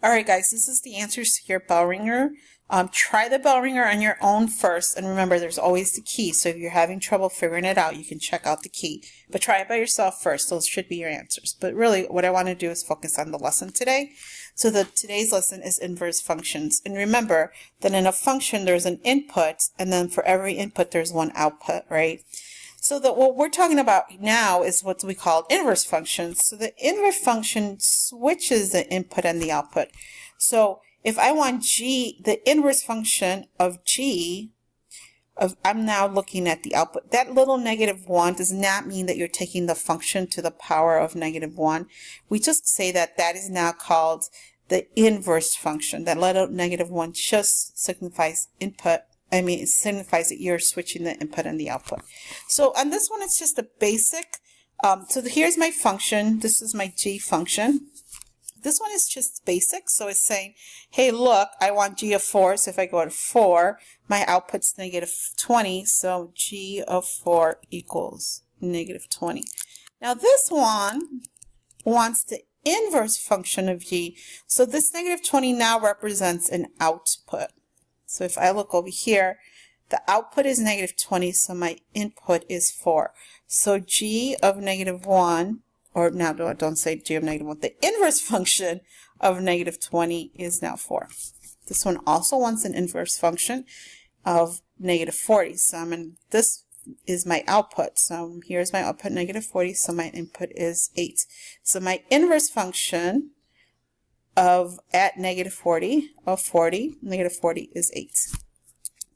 All right, guys, this is the answers to your bell ringer. Try the bell ringer on your own first, and remember, there's always the key. So if you're having trouble figuring it out, you can check out the key. But try it by yourself first. Those should be your answers. But really, what I want to do is focus on the lesson today. So today's lesson is inverse functions. And remember that in a function, there's an input, and then for every input, there's one output, right? So what we're talking about now is what we call inverse functions. So the inverse function switches the input and the output. So if I want g, the inverse function of g, I'm now looking at the output. That little -1 does not mean that you're taking the function to the power of -1. We just say that that is now called the inverse function. That little -1 just signifies input. It signifies that you're switching the input and the output. So on this one, it's just a basic. Here's my function. This is my g function. This one is just basic. So it's saying, hey, look, I want g of 4. So if I go to 4, my output's -20. So g of 4 equals -20. Now this one wants the inverse function of g. So this -20 now represents an output. So if I look over here, the output is -20, so my input is 4. So g of -1, or now don't say g of -1, the inverse function of -20 is now 4. This one also wants an inverse function of -40. So this is my output. So here's my output, -40, so my input is 8. So my inverse function of at -40 of 40, -40 is 8.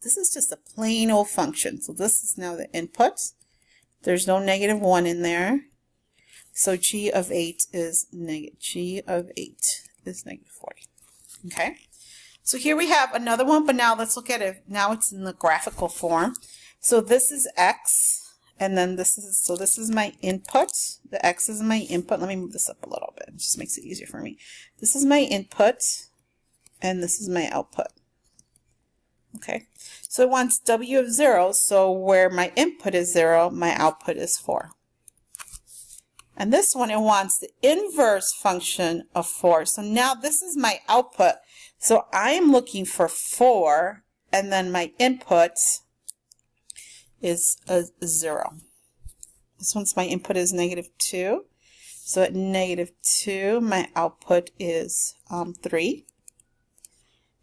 This is just a plain old function. So this is now the input. There's no -1 in there. So g of 8 is -40. Okay. So here we have another one, but now let's look at it. Now it's in the graphical form. So this is x. And then this is my input. The x is my input. Let me move this up a little bit. It just makes it easier for me. This is my input, and this is my output. Okay. So it wants w of 0. So where my input is 0, my output is 4. And this one, it wants the inverse function of 4. So now this is my output. So I am looking for 4, and then my input is a 0. This one's my input is -2. So at -2, my output is 3.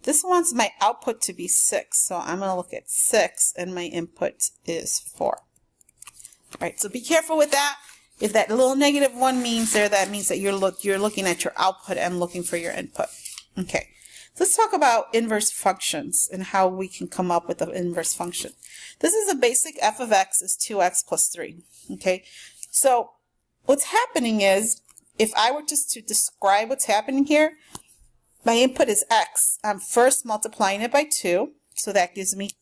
This wants my output to be 6. So I'm going to look at 6, and my input is 4. All right, so be careful with that. If that little -1 means there, that means that you're looking at your output and looking for your input. Okay. Let's talk about inverse functions and how we can come up with an inverse function. This is a basic f of x is 2x plus 3. Okay, so what's happening is, if I were just to describe what's happening here, my input is x. I'm first multiplying it by 2, so that gives me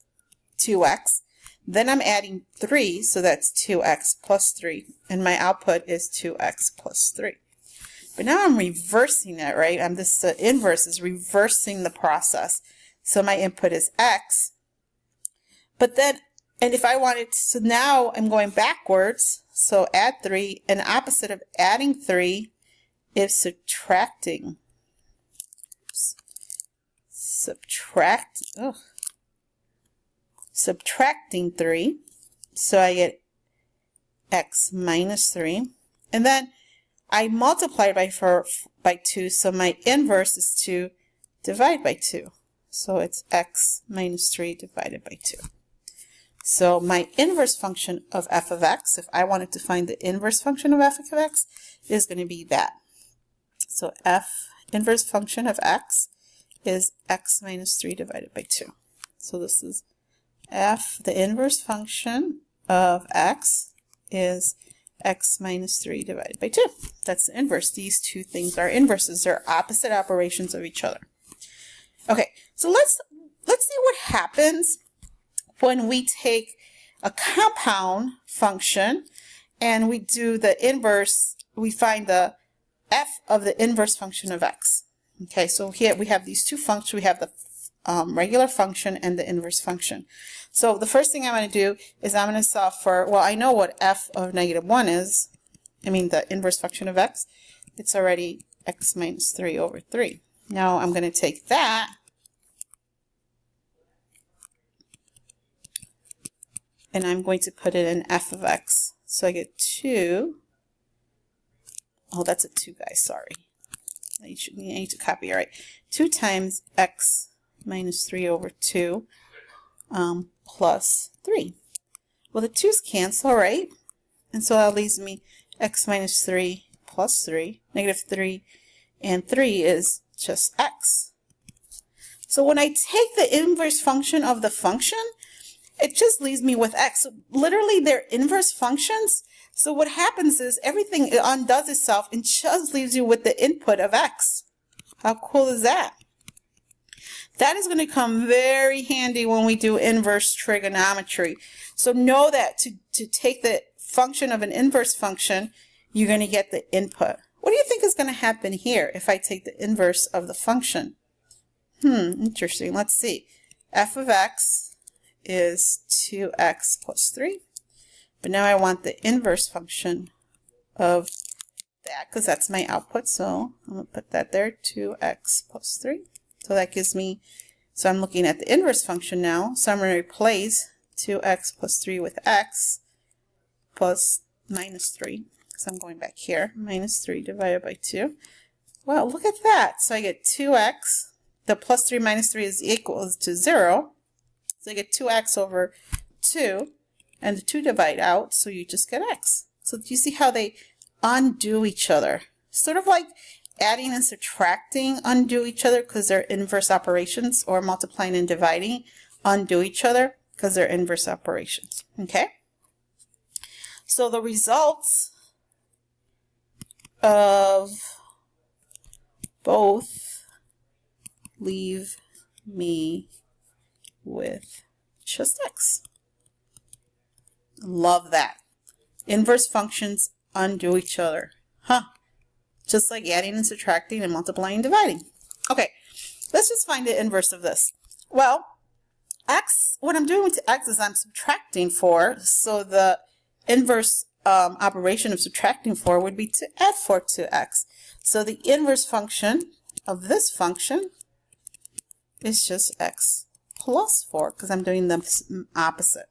2x. Then I'm adding 3, so that's 2x plus 3, and my output is 2x plus 3. But now I'm reversing it, right? The inverse is reversing the process. So my input is x. But then, and if I wanted to, so now I'm going backwards. So add 3, and opposite of adding 3 is subtracting. Subtracting 3. So I get x minus 3. And then I multiply by 2, so my inverse is to divide by 2. So it's x minus 3 divided by 2. So my inverse function of f of x, if I wanted to find the inverse function of f of x, is going to be that. So inverse function of x is x minus 3 divided by 2. So this is the inverse function of x is x minus 3 divided by 2. That's the inverse. These two things are inverses. They're opposite operations of each other. Okay, so let's see what happens when we take a compound function and we do the inverse. We find the f of the inverse function of x. Okay, so here we have these two functions. We have the regular function and the inverse function. So the first thing I'm going to do is I'm going to solve for, well, I know what f of -1 is. The inverse function of x. It's already x minus 3 over 3. Now I'm going to take that and I'm going to put it in f of x. So I get 2. Oh, that's a 2, guys. Sorry. I need to copy. All right. 2 times x minus 3 over 2 plus 3. Well, the 2's cancel, right? And so that leaves me x minus 3 plus 3, negative 3, and 3 is just x. So when I take the inverse function of the function, it just leaves me with x. So literally, they're inverse functions. So what happens is everything undoes itself and just leaves you with the input of x. How cool is that? That is going to come very handy when we do inverse trigonometry. So know that to take the function of an inverse function, you're going to get the input. What do you think is going to happen here if I take the inverse of the function? Interesting. Let's see. F of x is 2x plus 3. But now I want the inverse function of that because that's my output. So I'm going to put that there, 2x plus 3. So that gives me, so I'm looking at the inverse function now. So I'm going to replace 2x plus 3 with x plus minus 3. So I'm going back here, minus 3 divided by 2. Well, look at that. So I get 2x. The plus 3 minus 3 is equal to 0. So I get 2x over 2. And the 2 divide out, so you just get x. So do you see how they undo each other? Sort of like adding and subtracting undo each other because they're inverse operations, or multiplying and dividing undo each other because they're inverse operations. Okay? So the results of both leave me with just x. Love that. Inverse functions undo each other. Just like adding and subtracting and multiplying and dividing. Okay, let's just find the inverse of this. Well, x, what I'm doing with x is I'm subtracting 4. So the inverse operation of subtracting 4 would be to add 4 to x. So the inverse function of this function is just x plus 4 because I'm doing the opposite.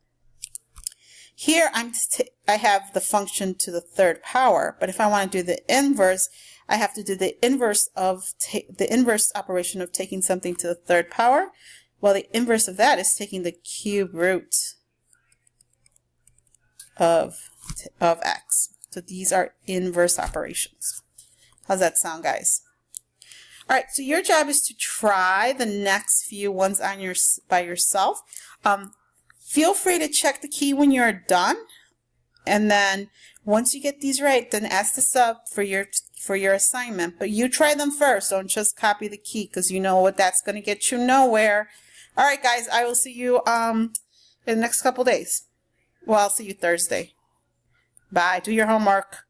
Here I have the function to the third power, but if I want to do the inverse, I have to do the inverse of the inverse operation of taking something to the third power. Well, the inverse of that is taking the cube root of x. So these are inverse operations. How's that sound, guys? All right, so your job is to try the next few ones on by yourself. Feel free to check the key when you're done, and then once you get these right, then ask this up for your assignment. But you try them first. Don't just copy the key because you know what that's going to get you nowhere. All right, guys, I will see you in the next couple days. Well, I'll see you Thursday. Bye. Do your homework.